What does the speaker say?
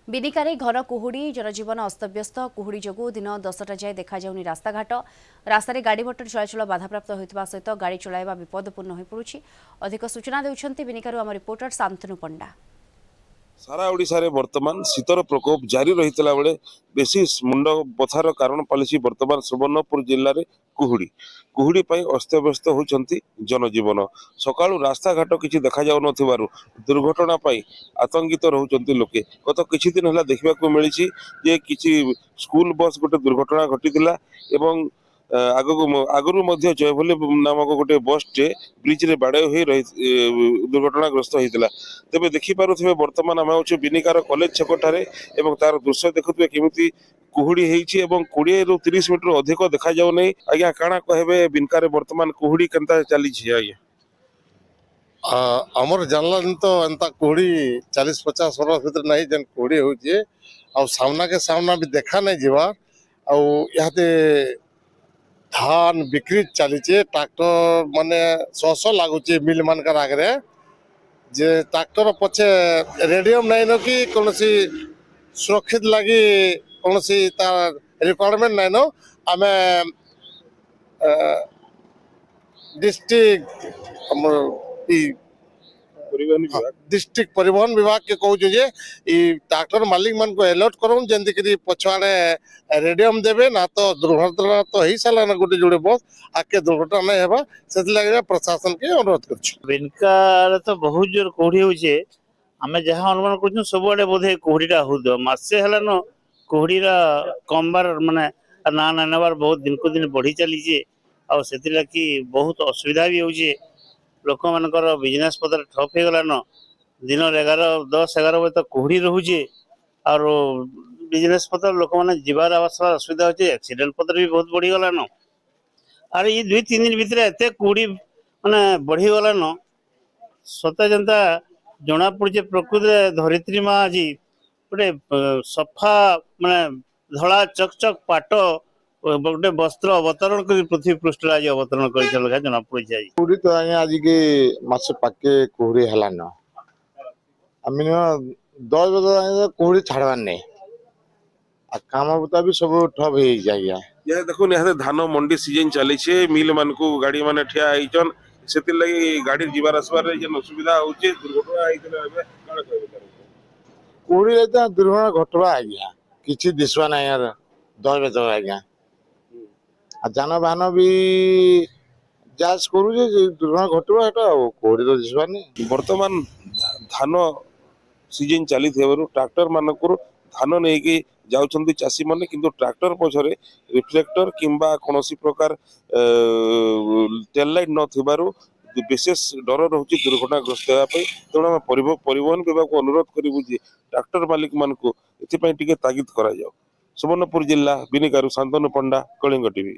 बिनिकारे घन कुहुड़ी जनजीवन अस्तव्यस्त कुहुड़ी जोगु दिन 10टा जाए देखा जाउनी रास्ताघाट रास्तार गाड़ी मोटर चलाचल बाधाप्राप्त होता सहित गाड़ी चलाइबा विपदपूर्ण हो पड़ुछि। अधिक सूचना देउछन्ति बिनिकारु आम रिपोर्टर शांतनु पंडा। सारा ओडिशा रे वर्तमान शीतर प्रकोप जारी रहितला बेले बेसी मुंड बथार कारण पलिसी वर्तमान सुवर्णपुर जिल्ला रे कुहुड़ी कुहुड़ी पई अस्तव्यस्त होचंती जनजीवन सकाळु रास्ता घाट किछि देखा जाउ नथिबारु दुर्घटना पई आतंकित रहउचंती लोके। गत किछि दिन हला देखिबाकू मिलिछि जे किछि स्कूल बस गोटे दुर्घटना घटितिला एवं आगु जयभली नामक गोटे बस टे ब्रिज रे बाड़े हो दुर्घटनाग्रस्त होता। तेज देखिपे बर्तमान आम हूँ बिनिकार कॉलेज छकठारे एवं तार दृश्य देखुए केमी कुहुड़ी होती 20 ରୁ 30 मीटर अधिक देखा जाऊ नहीं। आज्ञा काଣା कहबे बिनकार बर्तमान कुहुड़ी केनता चली आज्ञा आमर जानला तो एंता कुहुड़ी 40-50 वर्ष भीतर नहीं जेन कुहुड़ी होचे आ सामना के सामना भी देखा नहीं जीवा आ याते धान बिक्री चली ट्रैक्टर माने 100 लागुचे मिल मानकर आगे जे ट्रैक्टर पछे रेडियम नहीं न कि कौन सुरक्षित लगी कौन रिक्वायरमेंट नहीं न आमे डिस्ट्रिक्ट परिवहन विभाग के कहूँ जे ट्रैक्टर मालिक मान को अलर्ट करूँ जमी पछुआड़े रेडियम देवे ना तो दुर्घटना तो हो सारा ना गोटे जोड़े बस आगे दुर्घटना नहीं होगा से प्रशासन के अनुरोध कर तो बहुत जोर कुहुड़ी होचे आम जहाँ अनुमान कर सब आड़े बोधे कुहुड़ीटा हो मसे है न कुहुड़ी कम बार माने ना ना नबार बहुत दिन को दिन बढ़ी चलीजे आती बहुत असुविधा भी होचे लोक मानकर बिजनेस पत्र ठप हो गलान दिन 10-11 बजे तो कुहुड़ी रोचे और बिजनेस पत्र लोक मैंने जीवार आवास असुविधा होचे एक्सीडेंट पत्र भी बहुत बढ़ी गलान और ये 2-3 दिन भितर एत कुहुड़ी माने बढ़ी गलान सत जनता जना पड़े प्रकृति धरित्री माँ आज गोटे सफा माने धला चकचक पाट गोटे वस्त्र अवतरण कर पृथ्वी पृष्ठ आज अवतरण कर जना पड़े कुहुड़ी तो आज के मास पाके कुहुड़ी है न आम 10 बजे कुहुड़ी छाड़बार नहीं काम बुता भी सब ठप हो जाए। यह देखो यहाँ धान मंडी सीजन चली मिल मान को गाड़ी मान ठिया होचन से गाड़ी जीवार आसबार असुविधा होचे दुर्घटना कुहुड़ी दुर्घटना घटवा आज्ञा किसी दिशा ना यार 10 बजे आज्ञा जानवाहन भी जांच करू दुर्घटना घटवा कुहुड़ी तो दिशा नहीं। वर्तमान धान सीजन चली ट्रैक्टर मानक धान नहीं कि जाउछंती चाषी माने किंतु ट्रैक्टर पछरे रिफ्लेक्टर किंबा कोनोसी प्रकार टेल लाइट न थिबारु विशेष डर रहुची दुर्घटनाग्रस्त होगा तेणु परिवहन विभाग को अनुरोध करूँ जे ट्रैक्टर मालिक मान को एथिपाई टिके तागिद करा जाओ। सुवर्णपुर जिला बिनिकारु शांतनु पंडा, कलिंग टीवी।